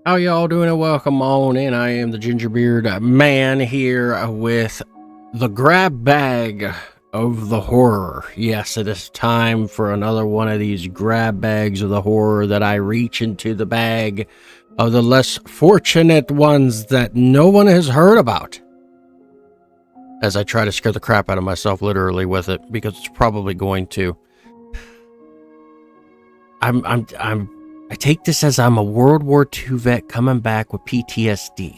How y'all doing? And welcome on in. I am the Gingerbeard Man here with the grab bag of the horror. Yes, it is time for another one of these grab bags of the horror that I reach into the bag of the less fortunate ones that no one has heard about. As I try to scare the crap out of myself literally with it, because it's probably going to. I take this as I'm a World War II vet coming back with PTSD.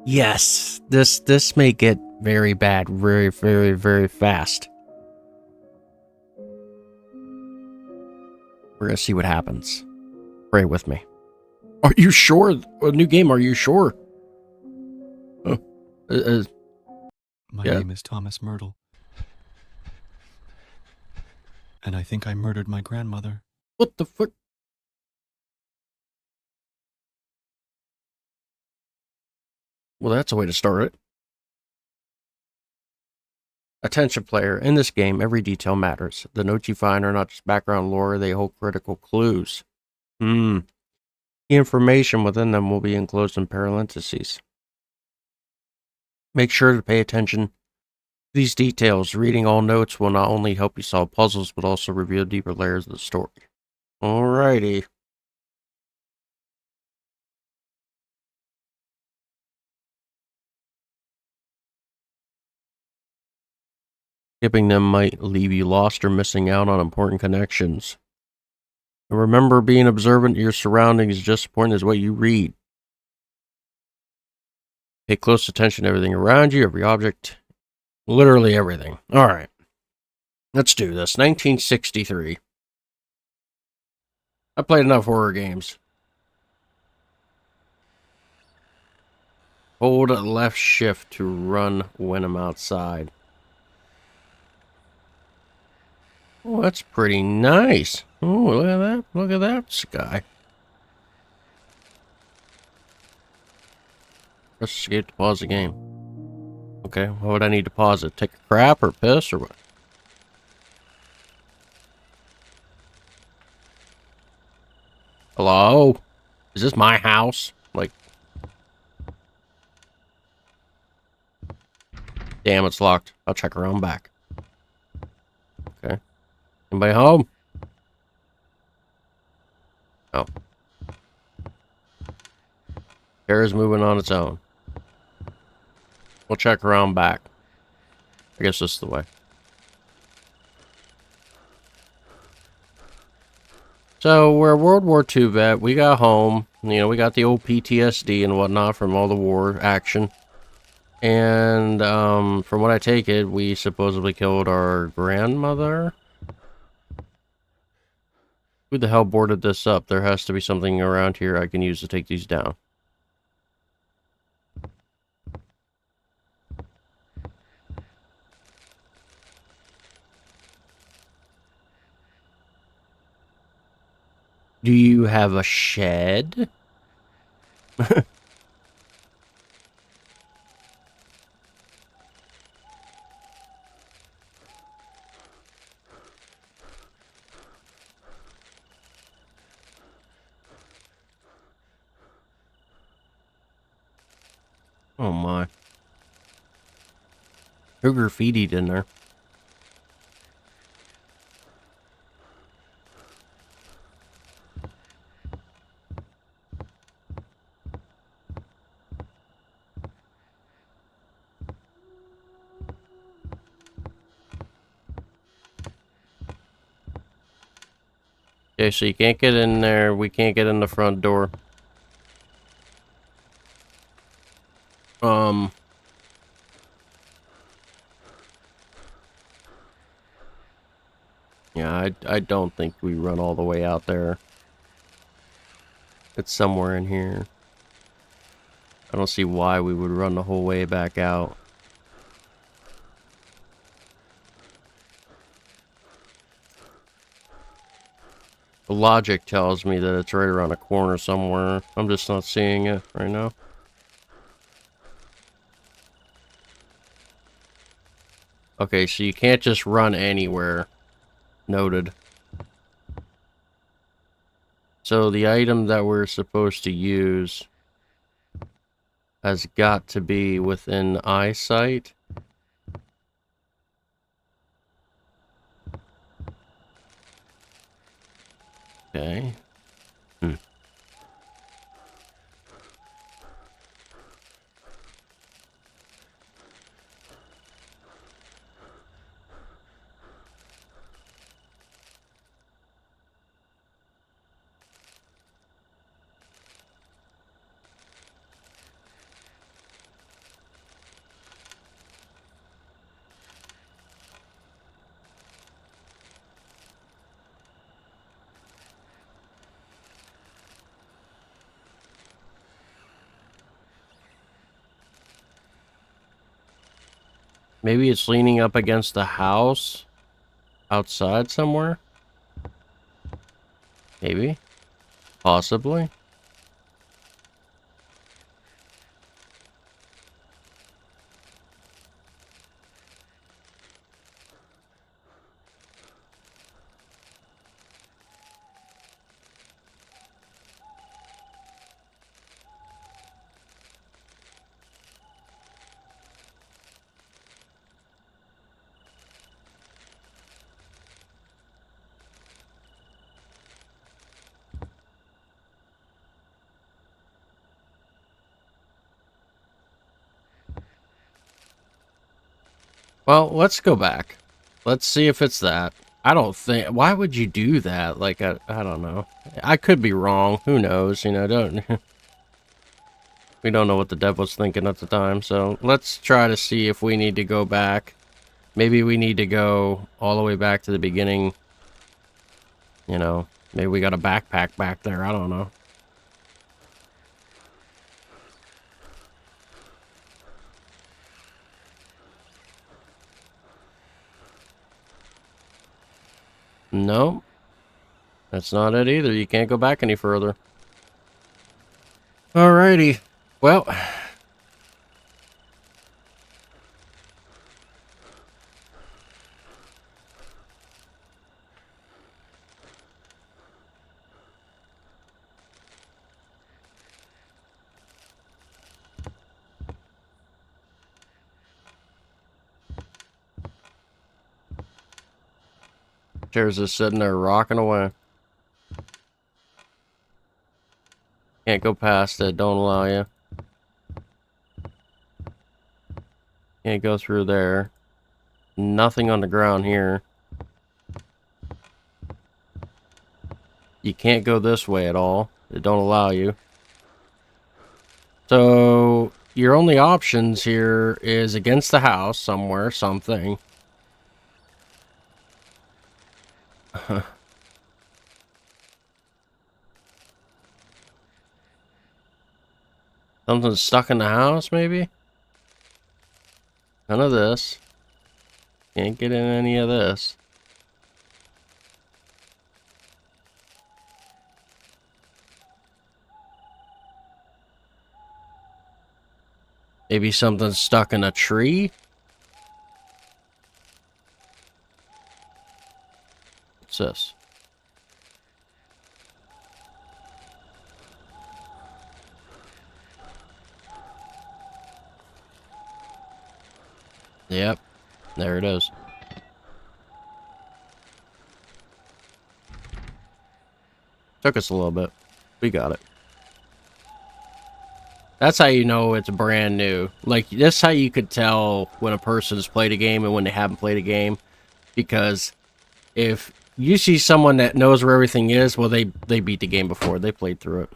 Yes, this may get very bad very, very, very fast. We're gonna see what happens. Pray with me. Are you sure? A new game, are you sure? My name is Thomas Myrtle. And I think I murdered my grandmother. What the fuck? Well, that's a way to start it. Attention player, in this game, every detail matters. The notes you find are not just background lore, they hold critical clues. The information within them will be enclosed in parentheses. Make sure to pay attention to these details. Reading all notes will not only help you solve puzzles, but also reveal deeper layers of the story. Alrighty. Skipping them might leave you lost or missing out on important connections. And remember, being observant of your surroundings is just as important as what you read. Pay close attention to everything around you, every object, literally everything. Alright. Let's do this. 1963. I played enough horror games. Hold left shift to run when I'm outside. Oh, that's pretty nice. Oh, look at that. Look at that sky. Press escape to pause the game. Okay, what would I need to pause it? Take a crap or piss or what? Hello? Is this my house? Like... Damn, it's locked. I'll check around back. Okay. Anybody home? Oh. Chair is moving on its own. We'll check around back. I guess this is the way. So, we're a World War II vet. We got home. You know, we got the old PTSD and whatnot from all the war action. And, from what I take it, we supposedly killed our grandmother? Who the hell boarded this up? There has to be something around here I can use to take these down. Do you have a shed? Oh my. Who graffitied in there? Okay, so you can't get in there. We can't get in the front door. Yeah, I don't think we run all the way out there. It's somewhere in here. I don't see why we would run the whole way back out. The logic tells me that it's right around the corner somewhere. I'm just not seeing it right now. Okay, so you can't just run anywhere. Noted. So the item that we're supposed to use has got to be within eyesight. Okay. Maybe it's leaning up against the house outside somewhere. Maybe. Possibly. Well, let's go back. Let's see if it's that. I don't think... Why would you do that? Like, I don't know. I could be wrong. Who knows? You know, don't... We don't know what the devil was thinking at the time, so let's try to see if we need to go back. Maybe we need to go all the way back to the beginning. You know, maybe we got a backpack back there. I don't know. No, that's not it either. You can't go back any further. Alrighty. Well... Chair's just sitting there rocking away. Can't go past it. Don't allow you. Can't go through there. Nothing on the ground here. You can't go this way at all. It don't allow you. So your only options here is against the house somewhere, something. Something's stuck in the house, maybe? None of this. Can't get in any of this. Maybe something's stuck in a tree? What's this? Yep. There it is. Took us a little bit. We got it. That's how you know it's brand new. Like, that's how you could tell when a person has played a game and when they haven't played a game. Because if you see someone that knows where everything is, well, they beat the game before. They played through it.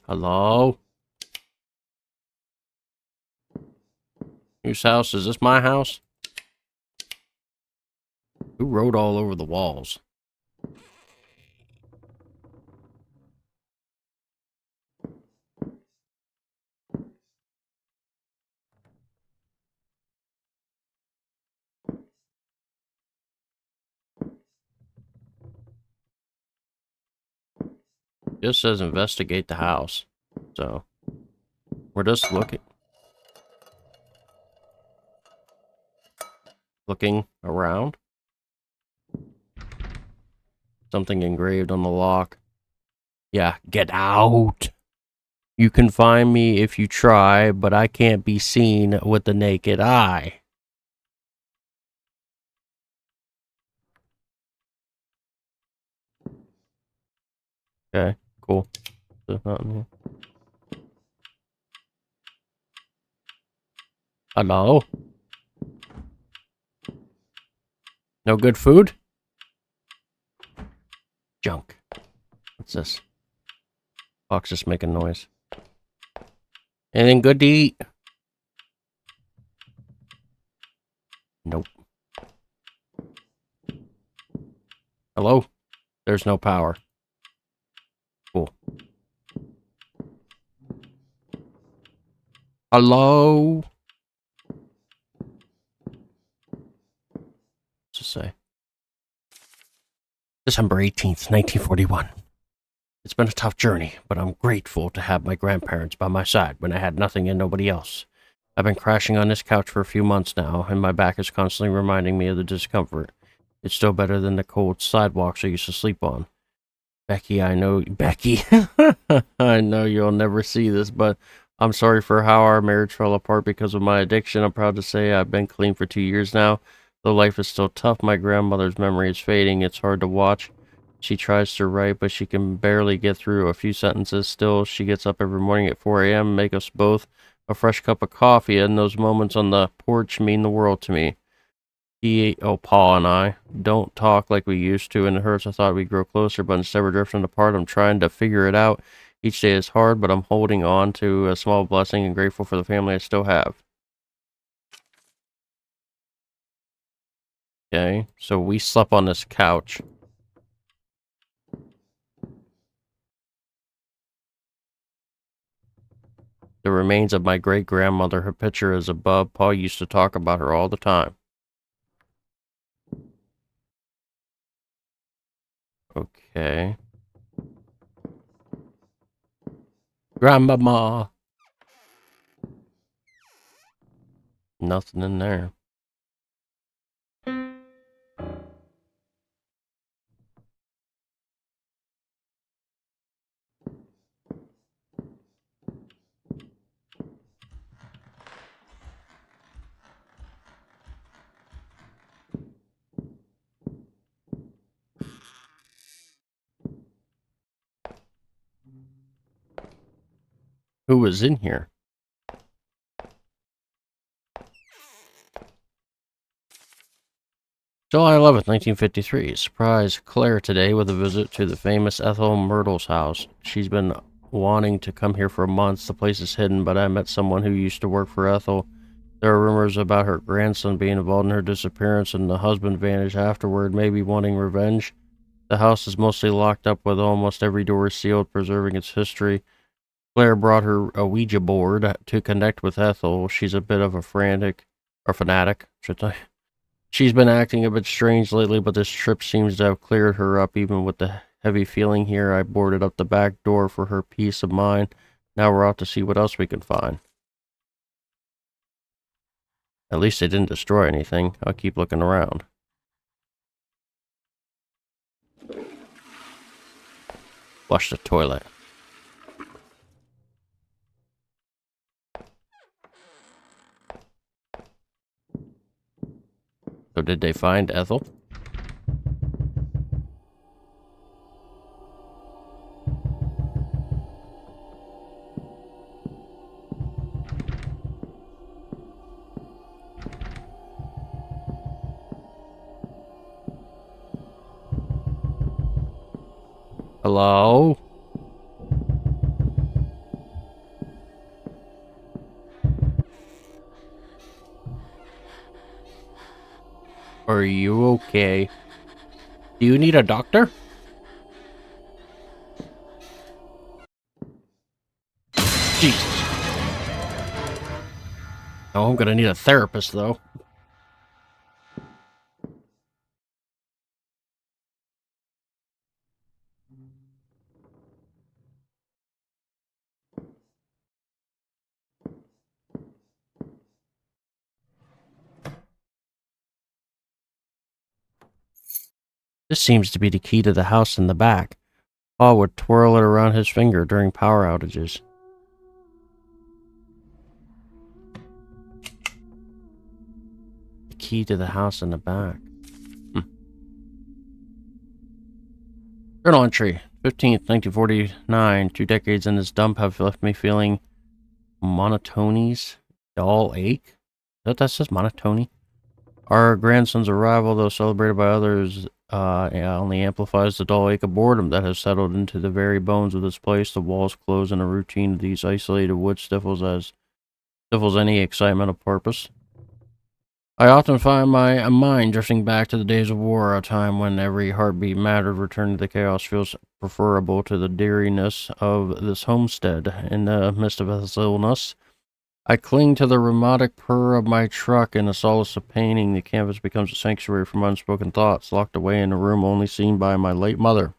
Hello? Whose house? Is this my house? Who wrote all over the walls? Just says investigate the house. So, we're just looking around. Something engraved on the lock. Yeah, get out. You can find me if you try, but I can't be seen with the naked eye. Okay, cool. There's nothing here. Hello? No good food? Junk. What's this? Box just making noise. Anything good to eat? Nope. Hello? There's no power. Cool. Hello? What's it say? December 18th, 1941. It's been a tough journey, but I'm grateful to have my grandparents by my side when I had nothing and nobody else. I've been crashing on this couch for a few months now, and my back is constantly reminding me of the discomfort. It's still better than the cold sidewalks I used to sleep on. Becky, I know, Becky, I know you'll never see this, but I'm sorry for how our marriage fell apart because of my addiction. I'm proud to say I've been clean for 2 years now. Though life is still tough, my grandmother's memory is fading. It's hard to watch. She tries to write, but she can barely get through a few sentences. Still, she gets up every morning at 4 a.m., make us both a fresh cup of coffee, and those moments on the porch mean the world to me. Paul and I don't talk like we used to, and it hurts. I thought we'd grow closer, but instead we're drifting apart. I'm trying to figure it out. Each day is hard, but I'm holding on to a small blessing and grateful for the family I still have. Okay, so we slept on this couch. The remains of my great-grandmother. Her picture is above. Paul used to talk about her all the time. Okay. Grandmama. Nothing in there. Who was in here? July 11th, 1953. Surprise Claire today with a visit to the famous Ethel Myrtle's house. She's been wanting to come here for months. The place is hidden, but I met someone who used to work for Ethel. There are rumors about her grandson being involved in her disappearance and the husband vanished afterward, maybe wanting revenge. The house is mostly locked up with almost every door sealed, preserving its history. Claire brought her a Ouija board to connect with Ethel. She's a bit of a fanatic, should I? She's been acting a bit strange lately, but this trip seems to have cleared her up. Even with the heavy feeling here, I boarded up the back door for her peace of mind. Now we're out to see what else we can find. At least they didn't destroy anything. I'll keep looking around. Flush the toilet. So did they find Ethel? Hello? Are you okay? Do you need a doctor? Jesus. Oh, I'm gonna need a therapist, though. This seems to be the key to the house in the back. Paul would twirl it around his finger during power outages. The key to the house in the back. Journal entry. 15th, 1949. 2 decades in this dump have left me feeling monotony's dull ache. That says monotony? Our grandson's arrival, though celebrated by others, only amplifies the dull ache of boredom that has settled into the very bones of this place. The walls close, and a routine of these isolated woods stifles any excitement of purpose. I often find my mind drifting back to the days of war, a time when every heartbeat mattered. Returning to the chaos feels preferable to the deariness of this homestead. In the midst of its illness, I cling to the rheumatic purr of my truck and the solace of painting. The canvas becomes a sanctuary from unspoken thoughts, locked away in a room only seen by my late mother.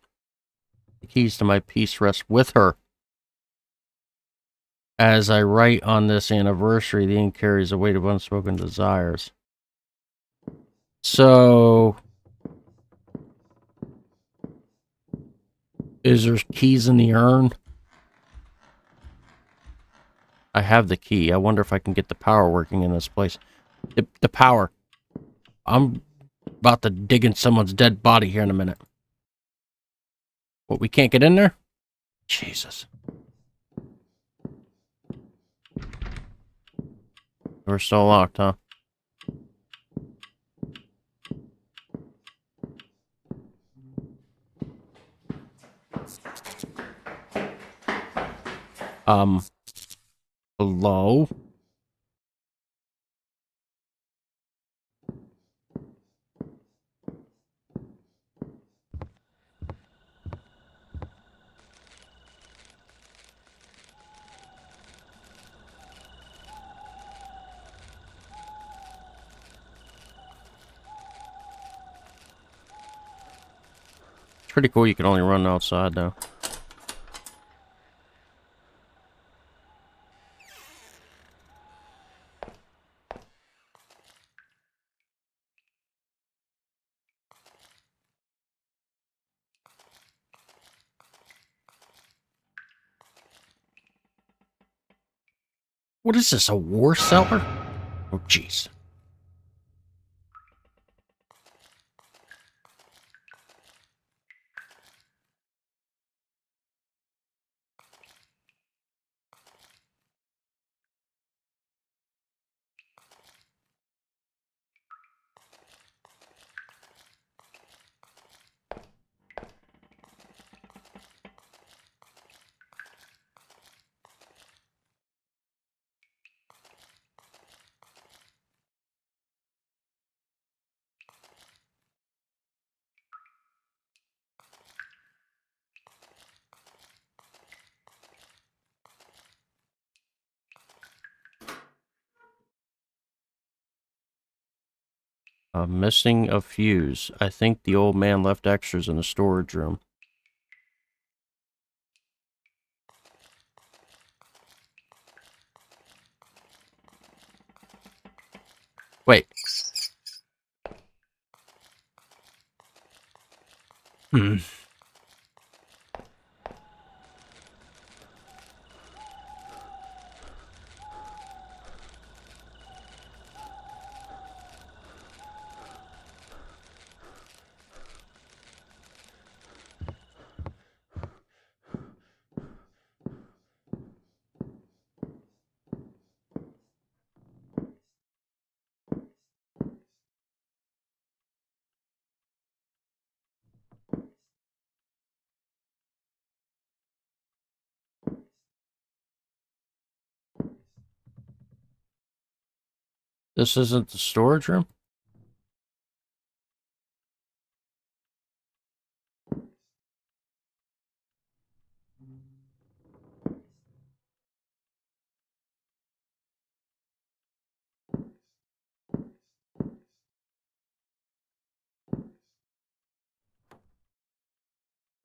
The keys to my peace rest with her. As I write on this anniversary, the ink carries the weight of unspoken desires. So, is there keys in the urn? I have the key. I wonder if I can get the power working in this place. The power. I'm about to dig in someone's dead body here in a minute. What, we can't get in there? Jesus. We're still locked, huh? Hello? It's pretty cool you can only run outside, though. What is this, a war cellar? Oh, jeez. Missing a fuse. I think the old man left extras in the storage room. Wait. Hmm. This isn't the storage room?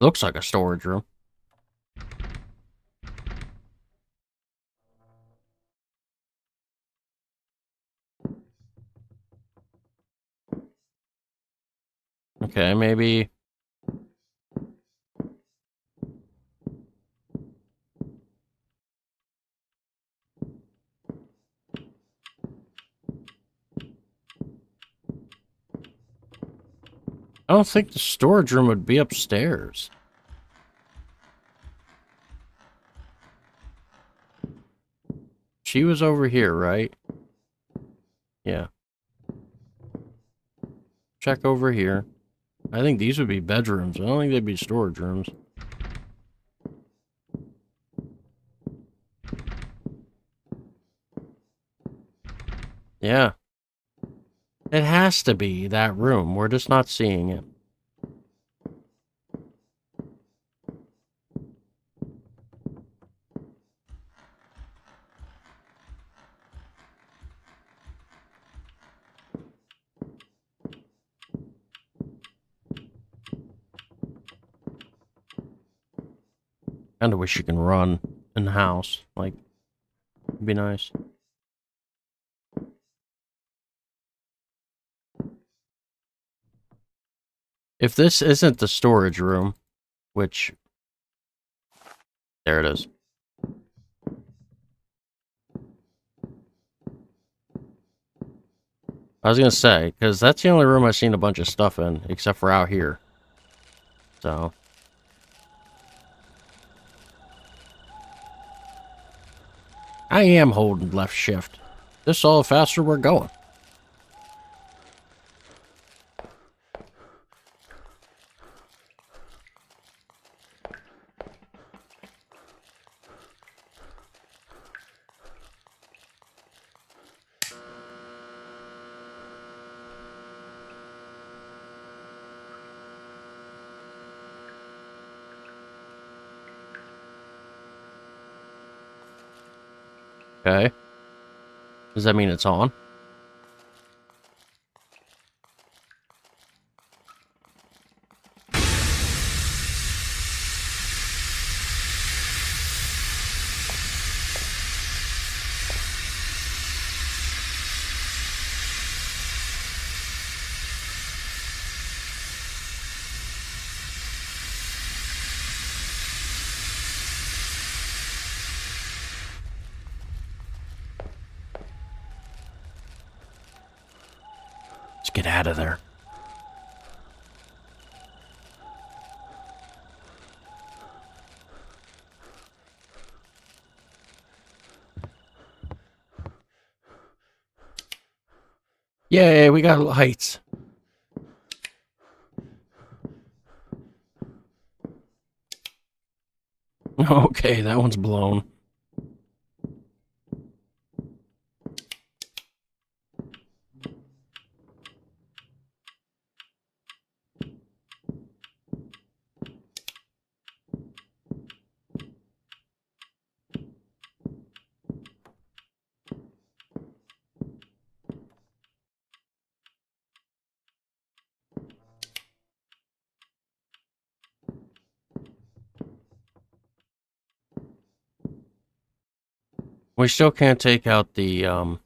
Looks like a storage room. Okay, maybe I don't think the storage room would be upstairs. She was over here, right? Yeah. Check over here. I think these would be bedrooms. I don't think they'd be storage rooms. Yeah. It has to be that room. We're just not seeing it. Kinda wish you can run in the house. Like, it'd be nice. If this isn't the storage room, which... There it is. I was gonna say, because that's the only room I've seen a bunch of stuff in, except for out here. So... I am holding left shift. This all the faster we're going. Okay. Does that mean it's on? Let's get out of there. Yay, we got lights. Okay, that one's blown. We still can't take out the,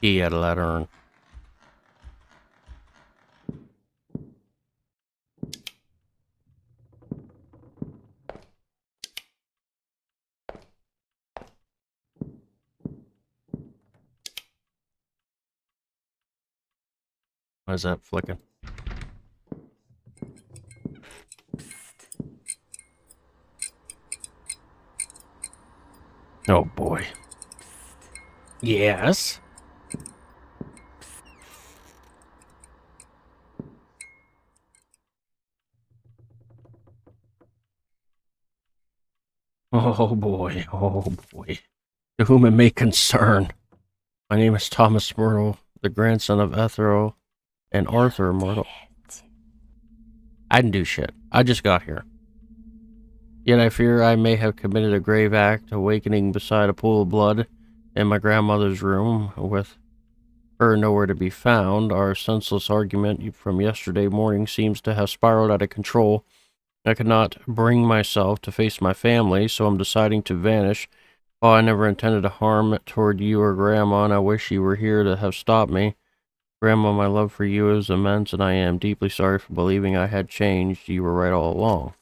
key out of that urn. Why is that flicking? Oh boy. Yes? Oh boy, oh boy. To whom it may concern. My name is Thomas Myrtle, the grandson of Ethel and Arthur Myrtle. I didn't do shit. I just got here. Yet I fear I may have committed a grave act, awakening beside a pool of blood in my grandmother's room, with her nowhere to be found. Our senseless argument from yesterday morning seems to have spiraled out of control. I could not bring myself to face my family, so I'm deciding to vanish. Oh, I never intended to harm toward you or Grandma, and I wish you were here to have stopped me. Grandma, my love for you is immense, and I am deeply sorry for believing I had changed. You were right all along.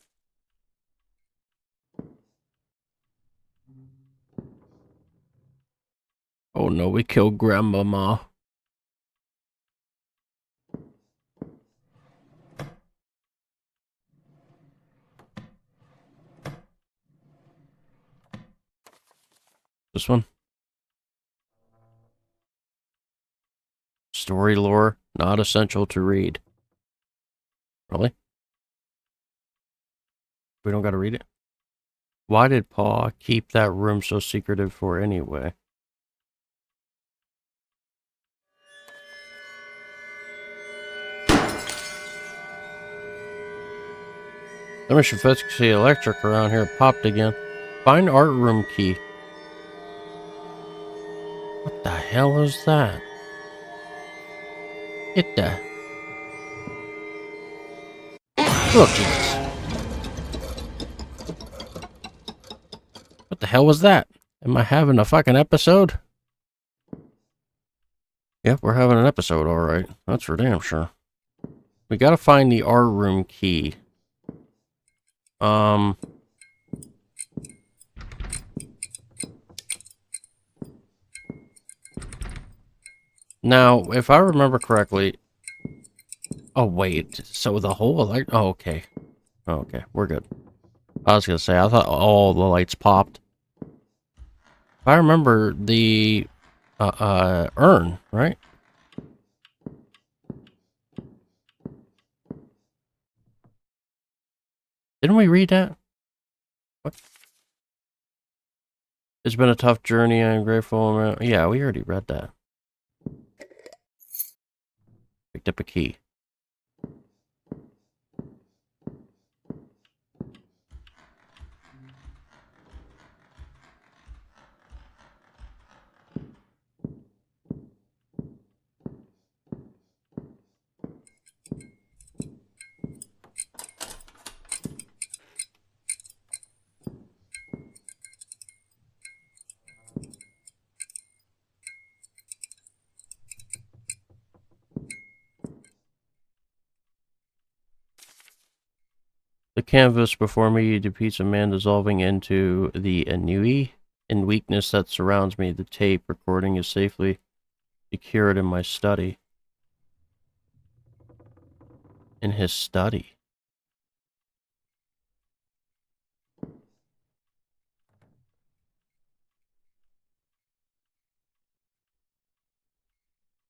Oh no, we killed Grandmama. This one? Story lore, not essential to read. Really? We don't gotta read it? Why did Pa keep that room so secretive for anyway? Let me should fix the electric around here. It popped again. Find art room key. What the hell is that? Get the... Oh, Jesus. What the hell was that? Am I having a fucking episode? Yep, we're having an episode, alright. That's for damn sure. We gotta find the art room key. Now, if I remember correctly... Oh, wait. So the whole light... Oh, okay. Oh, okay, we're good. I was gonna say, I thought all the lights popped. If I remember the... urn, right? Didn't we read that? What? It's been a tough journey. I'm grateful. Yeah, we already read that. Picked up a key. The canvas before me depicts a man dissolving into the ennui and weakness that surrounds me. The tape recording is safely secured in my study. In his study.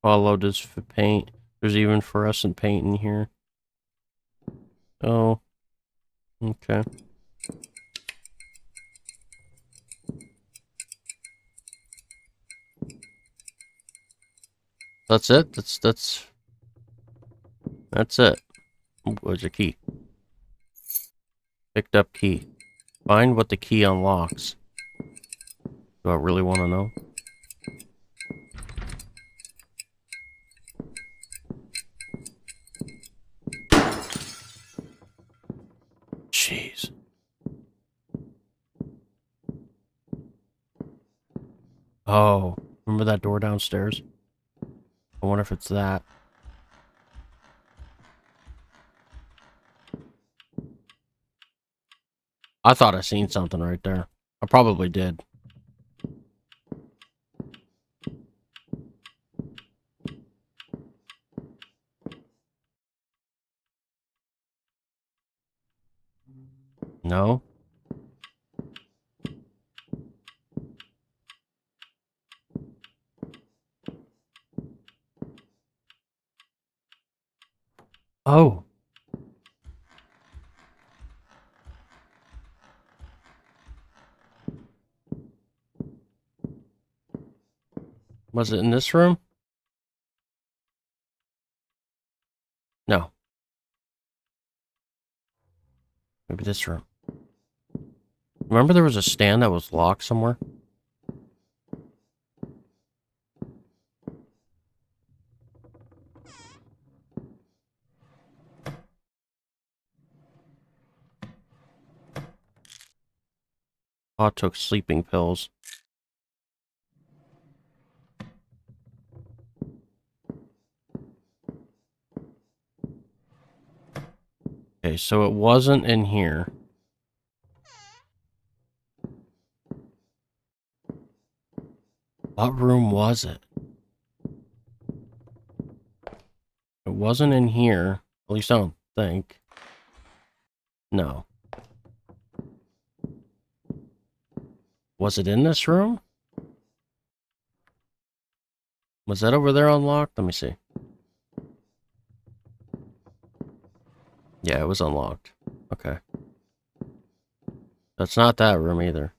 Follow this paint. There's even fluorescent paint in here. Oh. Okay. That's it? That's it. Where's a key? Picked up key. Find what the key unlocks. Do I really want to know? Jeez. Oh, remember that door downstairs? I wonder if it's that. I thought I seen something right there. I probably did. No? Oh. Was it in this room? No. Maybe this room. Remember there was a stand that was locked somewhere? Oh, I took sleeping pills. Okay, so it wasn't in here. What room was it? It wasn't in here. At least I don't think. No. Was it in this room? Was that over there unlocked? Let me see. Yeah, it was unlocked. Okay. That's not that room either.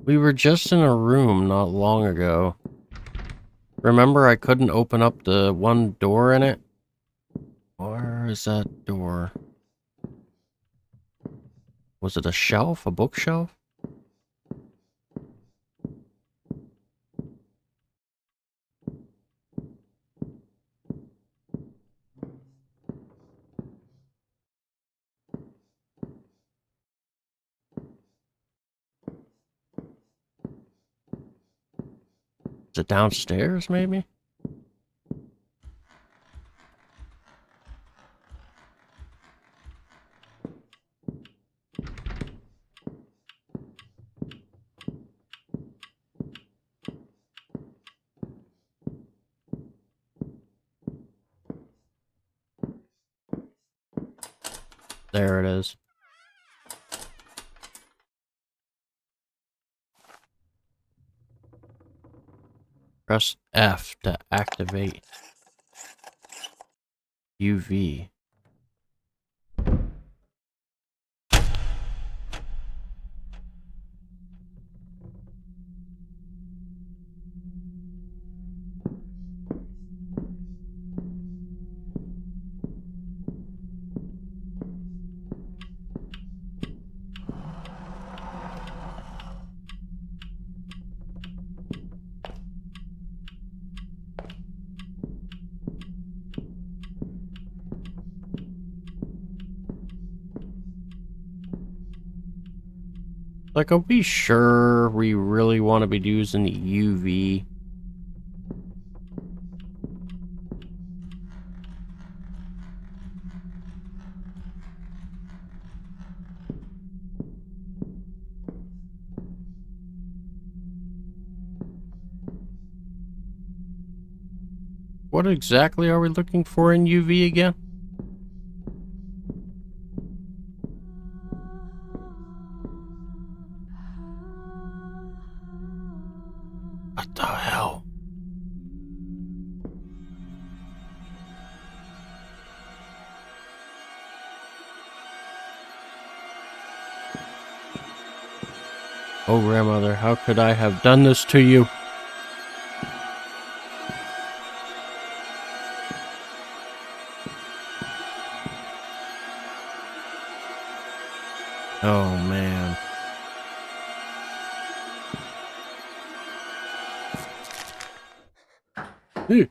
We were just in a room not long ago. Remember I couldn't open up the one door in it? Where is that door? Was it a shelf? A bookshelf? Is it downstairs, maybe? There it is. Press F to activate UV. Like, are we sure we really want to be using the UV? What exactly are we looking for in UV again? What the hell? Oh, grandmother, how could I have done this to you? Oh, man. Ew.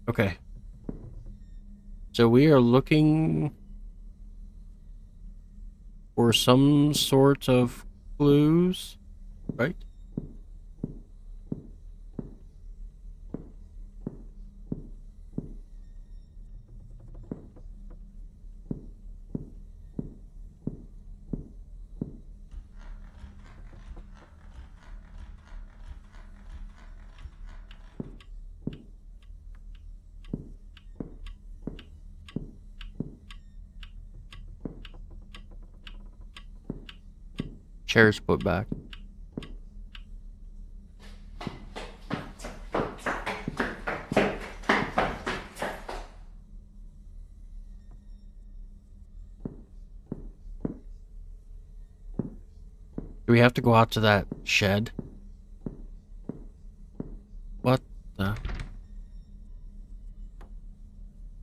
Okay. So we are looking for some sort of clues, right? Chairs put back. Do we have to go out to that shed? What the?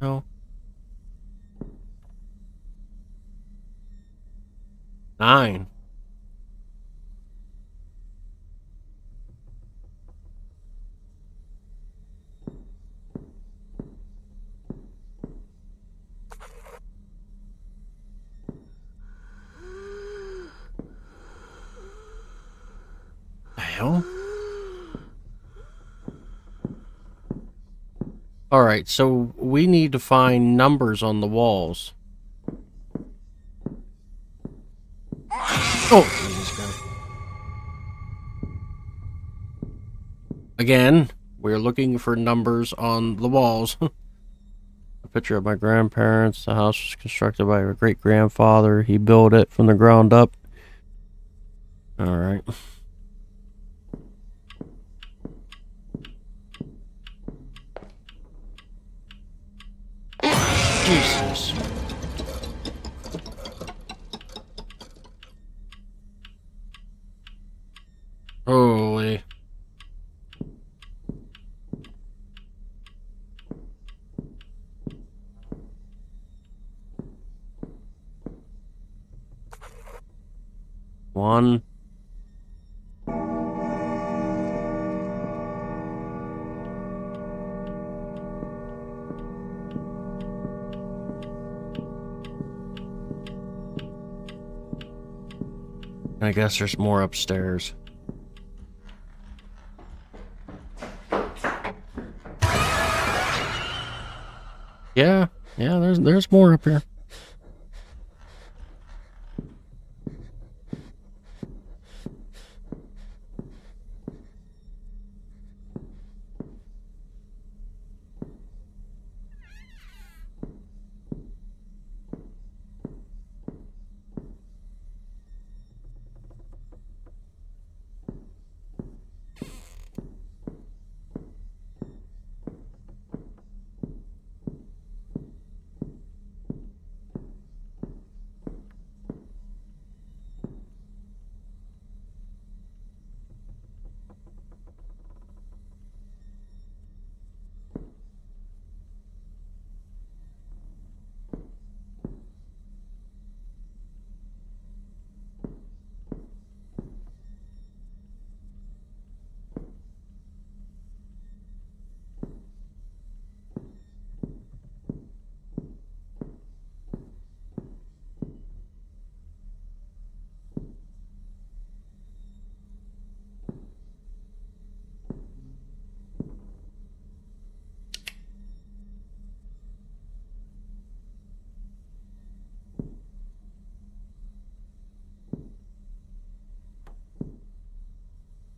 No. 9. The hell? Alright, so we need to find numbers on the walls. Oh, Jesus Christ. Again, we're looking for numbers on the walls. A picture of my grandparents. The house was constructed by my great-grandfather. He built it from the ground up. Alright. Jesus. Holy. One. I guess there's more upstairs. Yeah, there's more up here.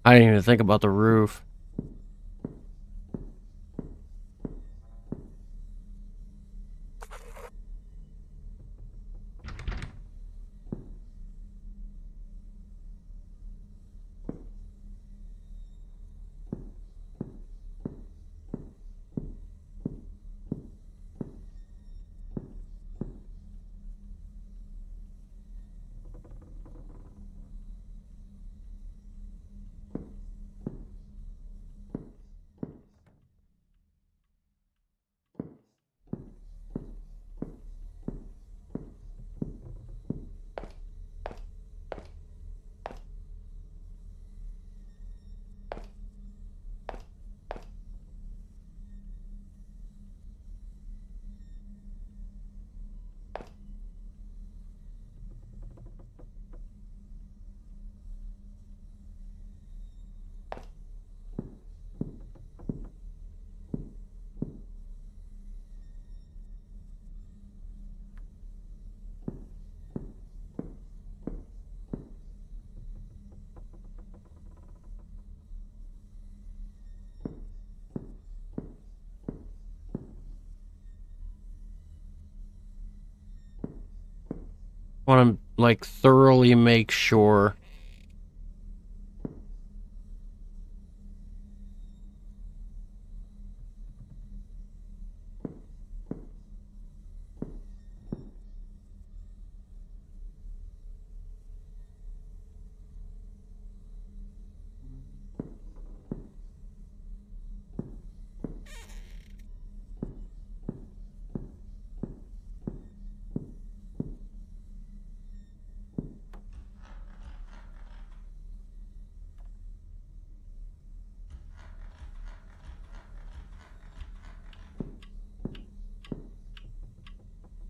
I didn't even think about the roof. Want to, like, thoroughly make sure.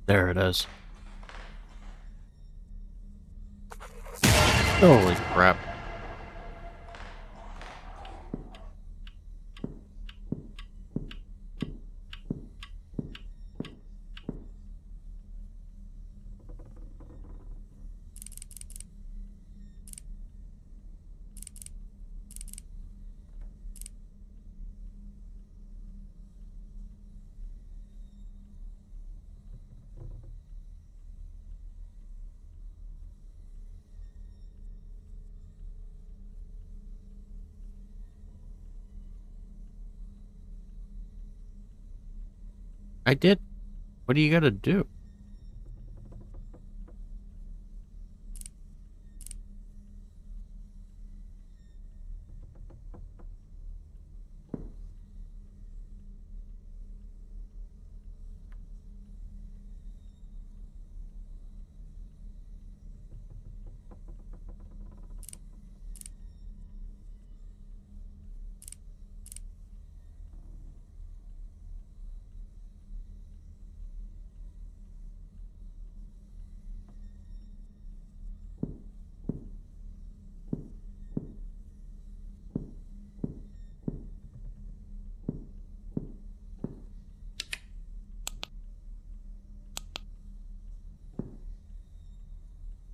There it is. Holy crap. I did. What do you gotta do?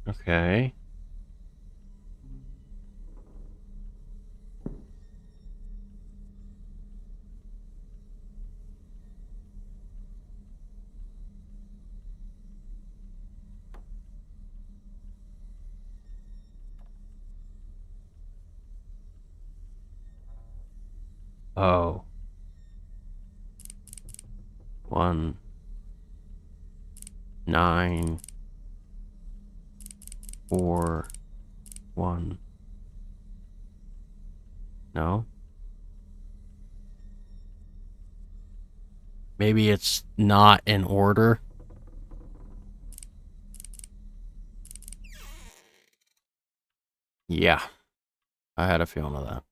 Okay. Oh. 1, 9, 4, 1. No? Maybe it's not in order. Yeah, I had a feeling of that.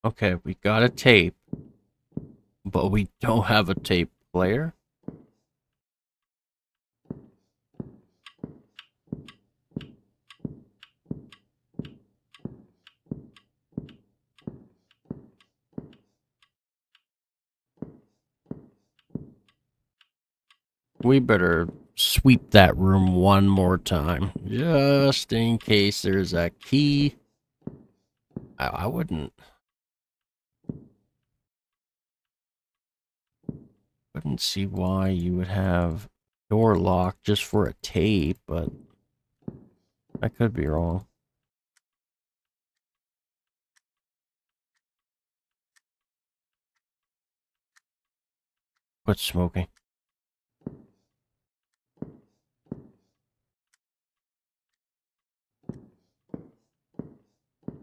Okay, we got a tape, but we don't have a tape player. We better sweep that room one more time, just in case there's a key. I wouldn't see why you would have door lock just for a tape, but I could be wrong. Quit smoking.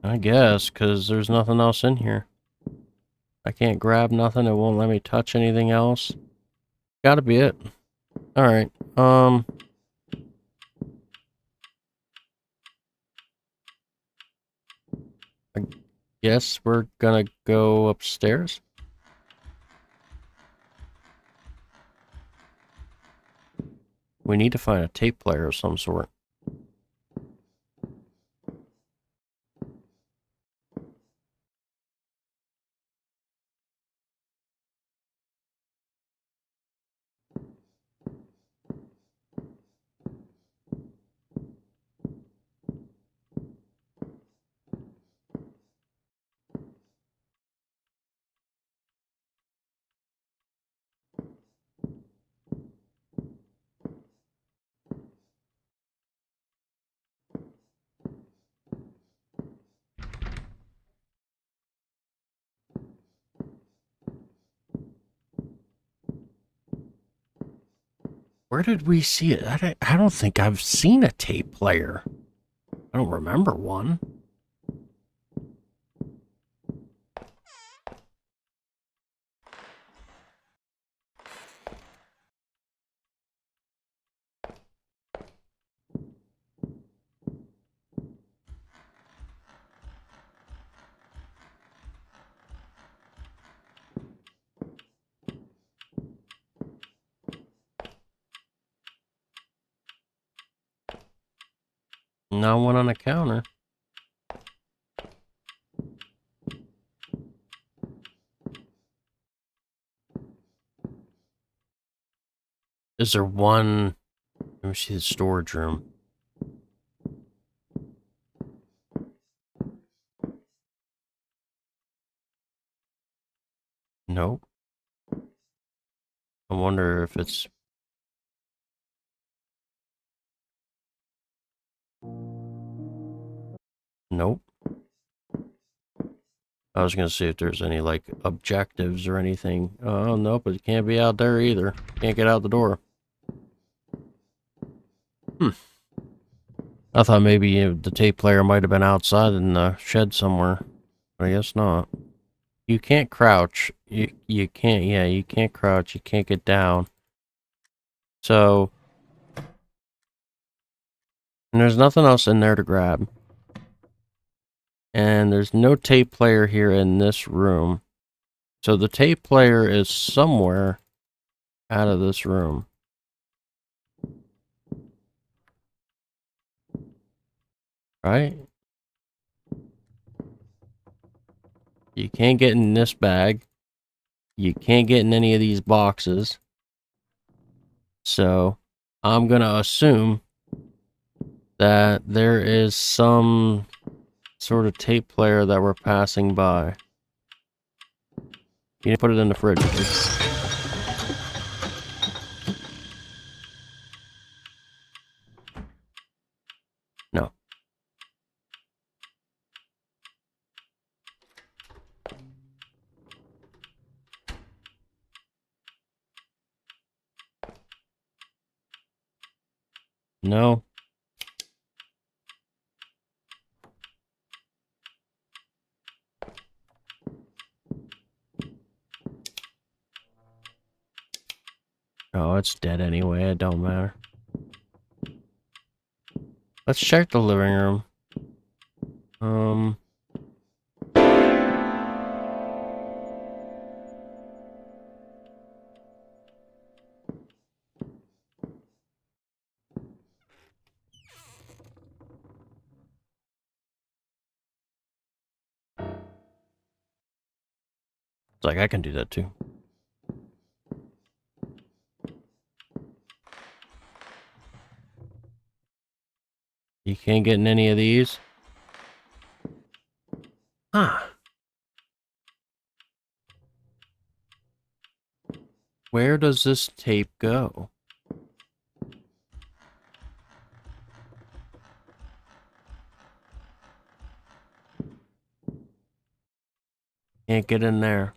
I guess, because there's nothing else in here. I can't grab nothing. It won't let me touch anything else. Gotta be it. Alright, I guess we're gonna go upstairs. We need to find a tape player of some sort. Where did we see it? I don't think I've seen a tape player. I don't remember one. Not one on the counter. Is there one? Let me see the storage room. Nope. I wonder if it's... Nope. I was gonna see if there's any, like, objectives or anything. Oh, nope, it can't be out there either. Can't get out the door. I thought maybe the tape player might have been outside in the shed somewhere. But I guess not. You can't crouch. You can't, yeah, you can't crouch. You can't get down. So... And there's nothing else in there to grab. And there's no tape player here in this room. So the tape player is somewhere out of this room. Right? You can't get in this bag. You can't get in any of these boxes. So I'm gonna assume that there is some sort of tape player that we're passing by. You need to put it in the fridge, please. No. No. Oh, it's dead anyway. It don't matter. Let's check the living room. It's like I can do that too. You can't get in any of these. Huh. Where does this tape go? Can't get in there.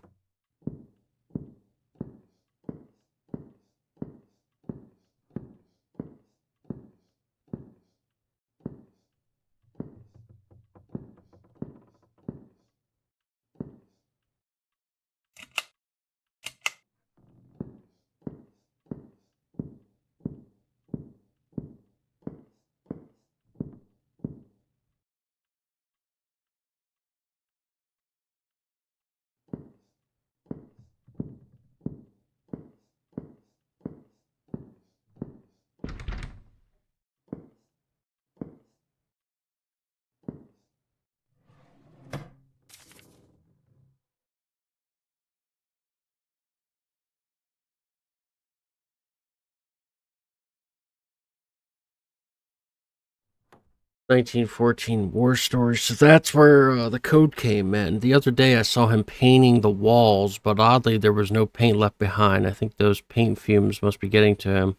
"1914 War Stories." So that's where the code came in. The other day I saw him painting the walls, but oddly there was no paint left behind. I think those paint fumes must be getting to him.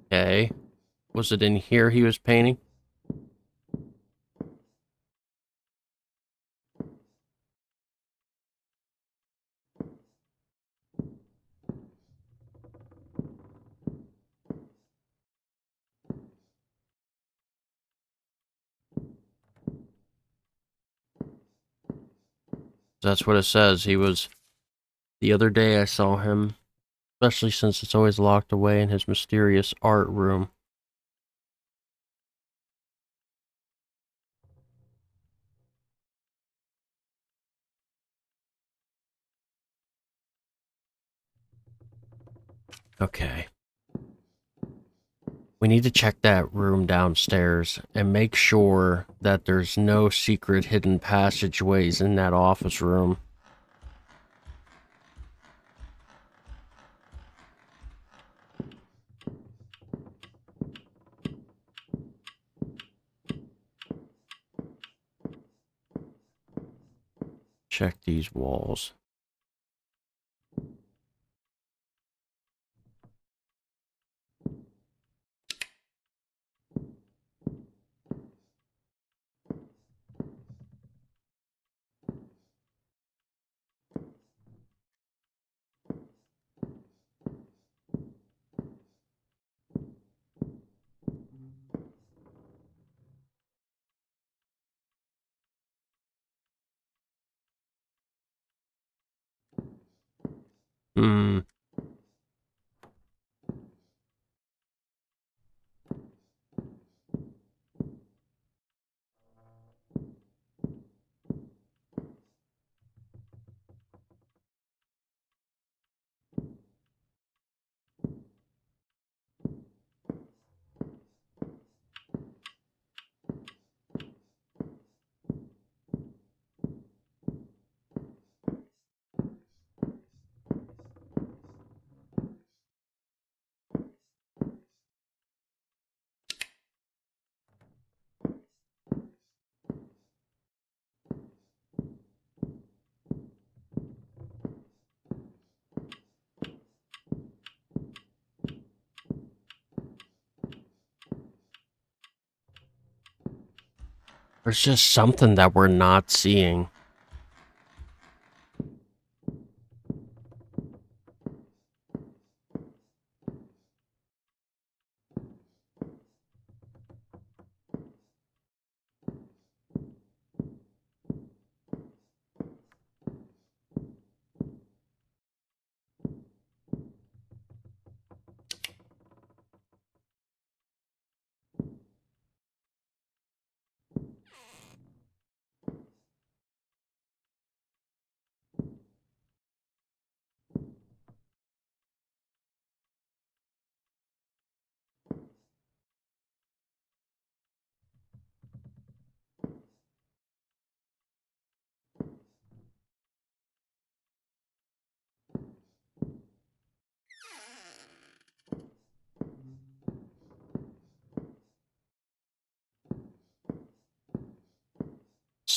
Okay. Was it in here he was painting? That's what it says. He was... The other day I saw him, especially since it's always locked away in his mysterious art room. Okay. We need to check that room downstairs and make sure that there's no secret hidden passageways in that office room. Check these walls. Hmm. There's just something that we're not seeing.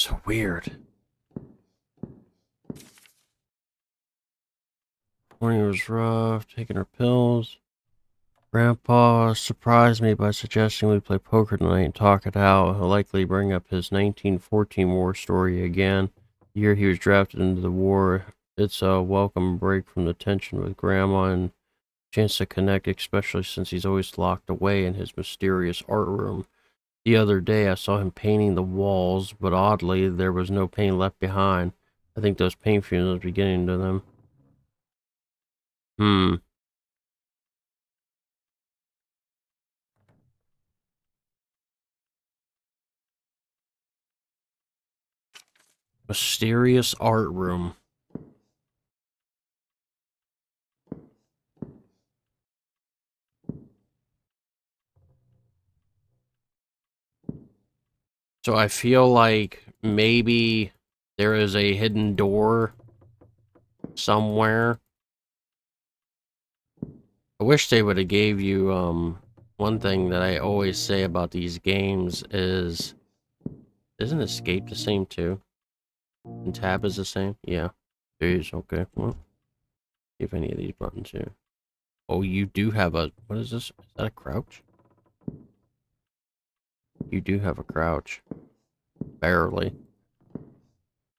So weird. Morning was rough, taking her pills. Grandpa surprised me by suggesting we play poker tonight and talk it out. He'll likely bring up his 1914 war story again. The year he was drafted into the war. It's a welcome break from the tension with Grandma and chance to connect, especially since he's always locked away in his mysterious art room. The other day I saw him painting the walls, but oddly there was no paint left behind. I think those paint fumes are getting to them. Hmm. Mysterious art room. So I feel like maybe there is a hidden door somewhere. I wish they would have gave you, one thing that I always say about these games is, isn't escape the same too? And tab is the same? Yeah. Jeez, okay. Well, see if any of these buttons here. Oh, you do have a, what is this? Is that a crouch? You do have a crouch. Barely.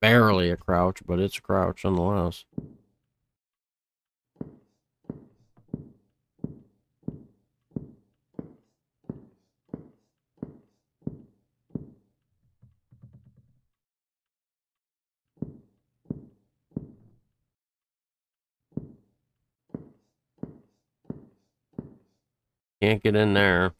Barely a crouch, but it's a crouch nonetheless. Can't get in there.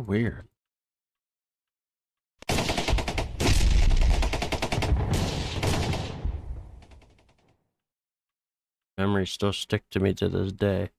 weird. Memories still stick to me to this day.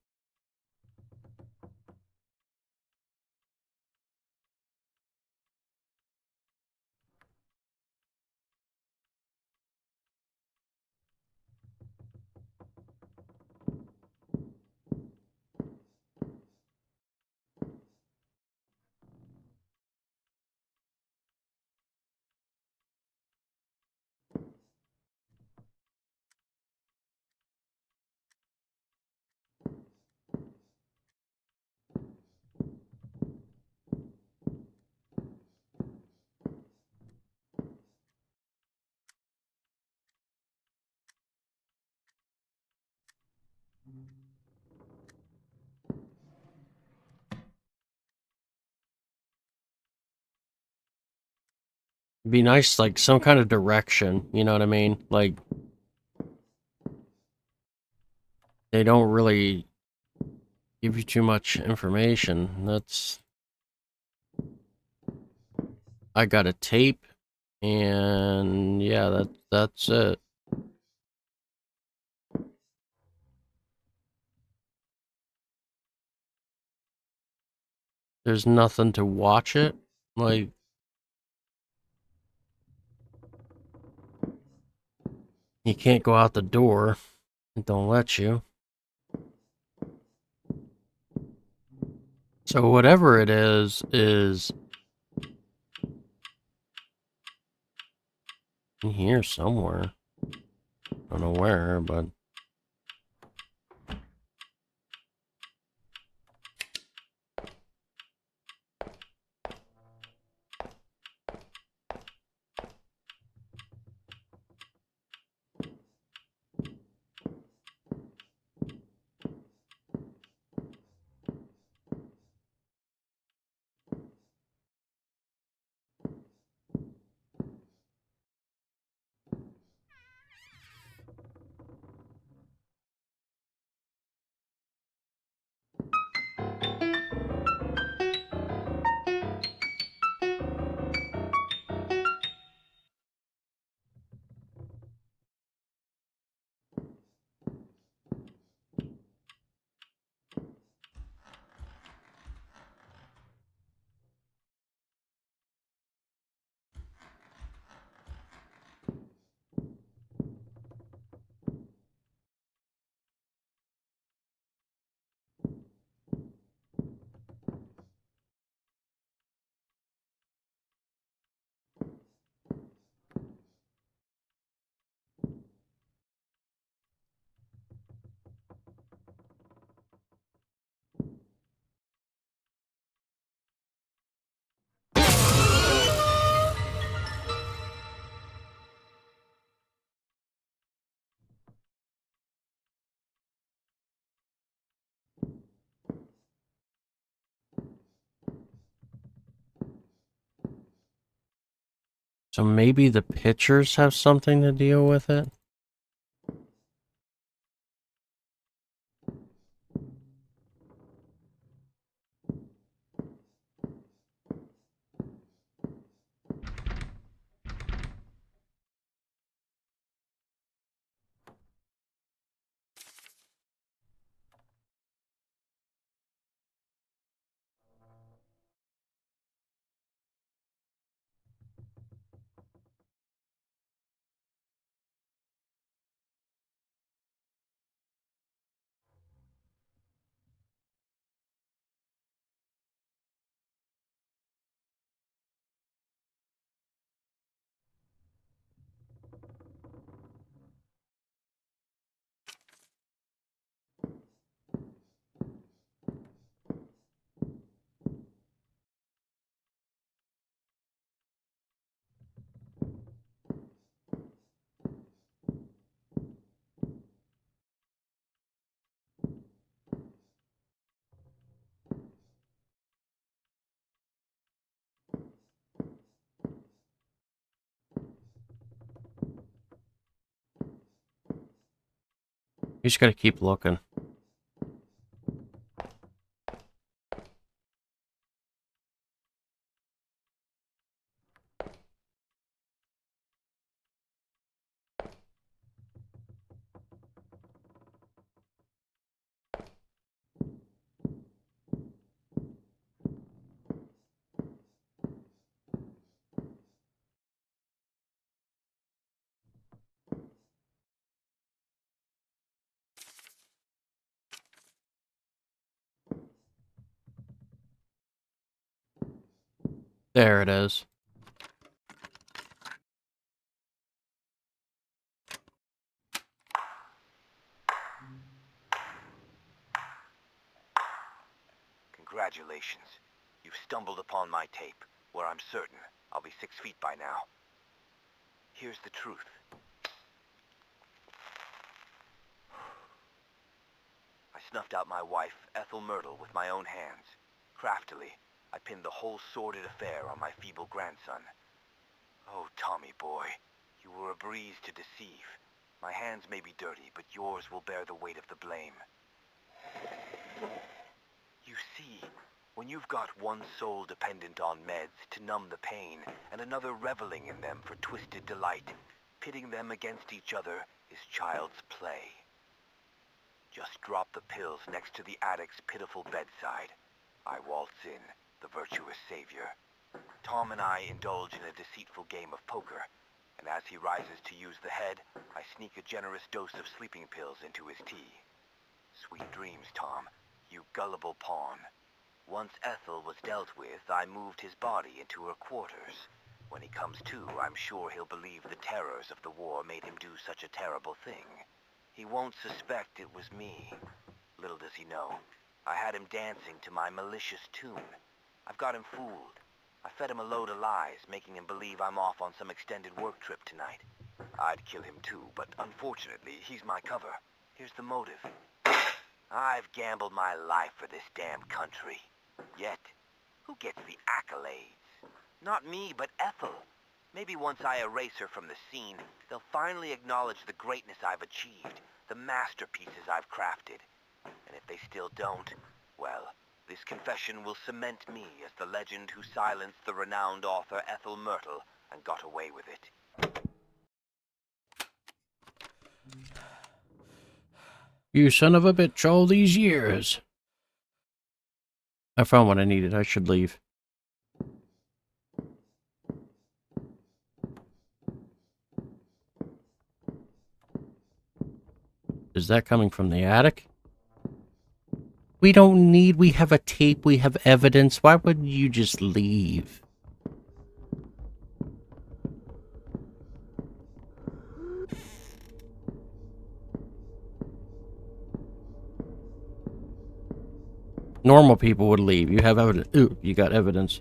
It'd be nice, like, some kind of direction, you know what I mean? Like, they don't really give you too much information. I got a tape, and yeah, that's it. There's nothing to watch it. Like, you can't go out the door. It don't let you. So whatever it is in here somewhere. I don't know where, but so maybe the pictures have something to deal with it. You just gotta keep looking. There it is. Congratulations. You've stumbled upon my tape, where I'm certain I'll be 6 feet by now. Here's the truth. I snuffed out my wife, Ethel Myrtle, with my own hands. Craftily, I pinned the whole sordid affair on my feeble grandson. Oh, Tommy boy, you were a breeze to deceive. My hands may be dirty, but yours will bear the weight of the blame. You see, when you've got one soul dependent on meds to numb the pain, and another reveling in them for twisted delight, pitting them against each other is child's play. Just drop the pills next to the addict's pitiful bedside. I waltz in, the virtuous savior. Tom and I indulge in a deceitful game of poker, and as he rises to use the head, I sneak a generous dose of sleeping pills into his tea. Sweet dreams, Tom, you gullible pawn. Once Ethel was dealt with, I moved his body into her quarters. When he comes to, I'm sure he'll believe the terrors of the war made him do such a terrible thing. He won't suspect it was me. Little does he know, I had him dancing to my malicious tune. I've got him fooled. I fed him a load of lies, making him believe I'm off on some extended work trip tonight. I'd kill him too, but unfortunately, he's my cover. Here's the motive. I've gambled my life for this damn country. Yet, who gets the accolades? Not me, but Ethel. Maybe once I erase her from the scene, they'll finally acknowledge the greatness I've achieved, the masterpieces I've crafted. And if they still don't, well, this confession will cement me as the legend who silenced the renowned author Ethel Myrtle and got away with it. You son of a bitch, all these years. I found what I needed. I should leave. Is that coming from the attic? We have a tape, we have evidence. Why wouldn't you just leave? Normal people would leave. You have evidence. Ooh, you got evidence.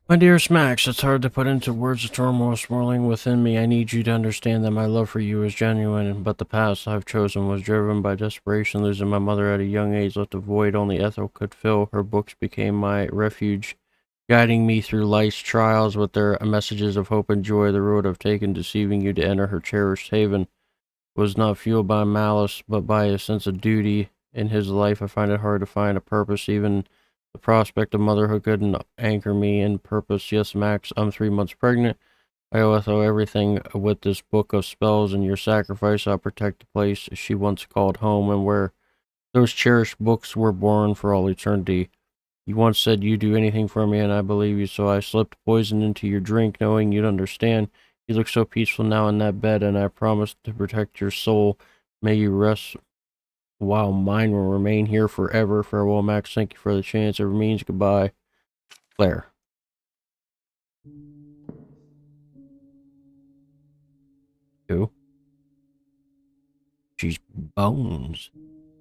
My dearest Max, it's hard to put into words the turmoil swirling within me. I need you to understand that my love for you is genuine, but the path I've chosen was driven by desperation. Losing my mother at a young age left a void only Ethel could fill. Her books became my refuge, guiding me through life's trials with their messages of hope and joy. The road I've taken, deceiving you to enter her cherished haven, was not fueled by malice, but by a sense of duty. In his life, I find it hard to find a purpose, even the prospect of motherhood couldn't anchor me in purpose. Yes, Max, I'm 3 months pregnant. I owe everything with this book of spells and your sacrifice. I'll protect the place she once called home and where those cherished books were born for all eternity. You once said you'd do anything for me, and I believe you, so I slipped poison into your drink, knowing you'd understand. You look so peaceful now in that bed, and I promise to protect your soul. May you rest while mine will remain here forever. Farewell, Max. Thank you for the chance. It means goodbye. Claire. Who? She's bones.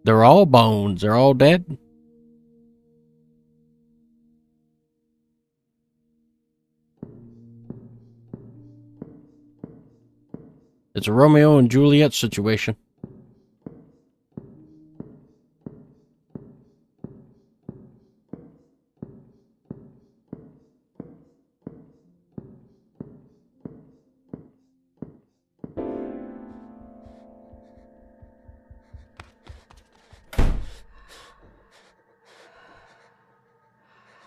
They're all bones. They're all dead. It's a Romeo and Juliet situation.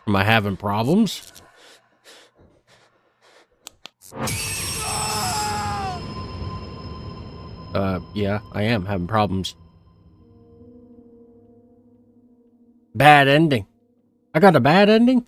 Am I having problems? Yeah, I am having problems. bad ending. I got a bad ending?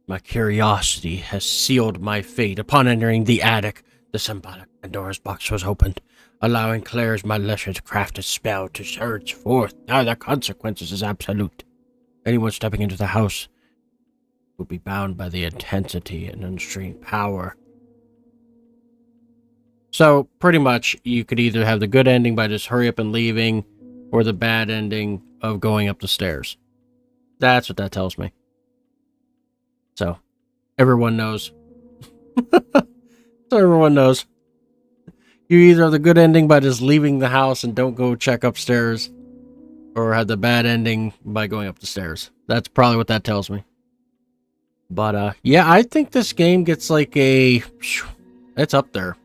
My curiosity has sealed my fate. Upon entering the attic, the symbolic Pandora's box was opened, allowing Claire's malicious crafted spell to surge forth. Now the consequences is absolute. Anyone stepping into the house will be bound by the intensity and unrestrained power. So, pretty much, you could either have the good ending by just hurry up and leaving, or the bad ending of going up the stairs. That's what that tells me. So, everyone knows. So everyone knows. You either have the good ending by just leaving the house and don't go check upstairs, or have the bad ending by going up the stairs. That's probably what that tells me. But, yeah, I think this game gets like a... It's up there.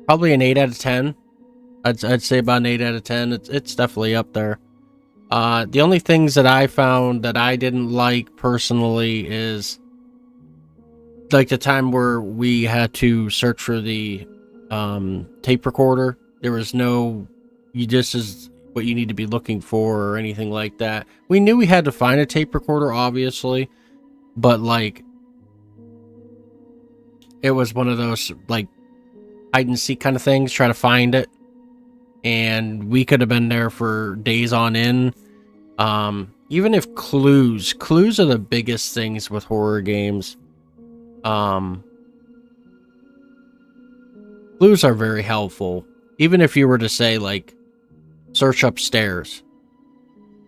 Probably an 8 out of 10. I'd say about an 8 out of 10. It's definitely up there. The only things that I found that I didn't like personally is like the time where we had to search for the tape recorder. There was no, this is what you need to be looking for or anything like that. We knew we had to find a tape recorder, obviously, but like it was one of those like hide and seek kind of things, try to find it. And we could have been there for days on end. Even if clues are the biggest things with horror games. Clues are very helpful. Even if you were to say, like, search upstairs.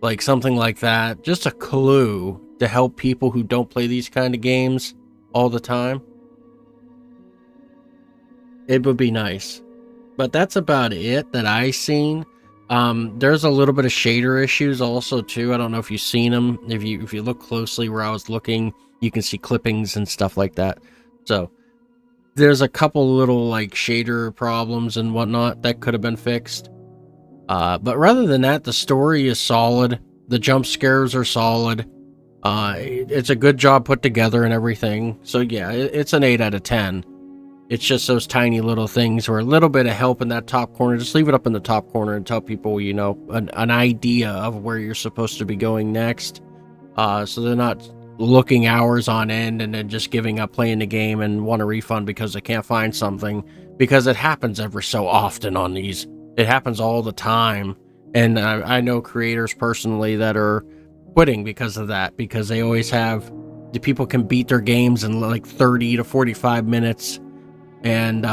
Like, something like that. Just a clue to help people who don't play these kind of games all the time. It would be nice. But that's about it that I've seen. There's a little bit of shader issues also, too. I don't know if you've seen them. If you look closely where I was looking, you can see clippings and stuff like that. So there's a couple little like shader problems and whatnot that could have been fixed. But rather than that, the story is solid. The jump scares are solid. It's a good job put together and everything. So yeah, it's an 8 out of 10. It's just those tiny little things or a little bit of help in that top corner. Just leave it up in the top corner and tell people, you know, an idea of where you're supposed to be going next. So they're not looking hours on end and then just giving up playing the game and want a refund because they can't find something. Because it happens every so often on these. It happens all the time. And I know creators personally that are quitting because of that. Because they always have... The people can beat their games in like 30 to 45 minutes. And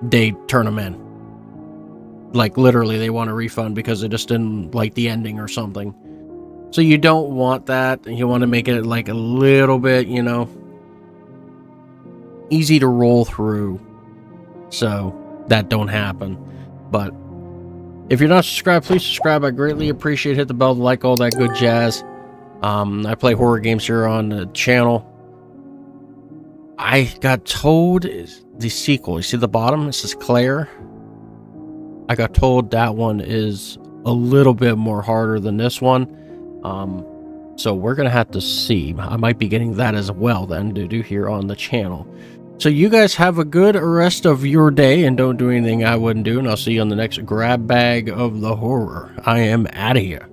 they turn them in. Like literally they want a refund because they just didn't like the ending or something. So you don't want that. You want to make it like a little bit, you know, easy to roll through. So that don't happen. But if you're not subscribed, please subscribe. I greatly appreciate it. Hit the bell to like, all that good jazz. I play horror games here on the channel. I got told the sequel, you see the bottom, this is Claire. I got told that one is a little bit more harder than this one. So we're gonna have to see. I might be getting that as well then to do here on the channel. So you guys have a good rest of your day and don't do anything I wouldn't do, and I'll see you on the next grab bag of the horror. I am out of here.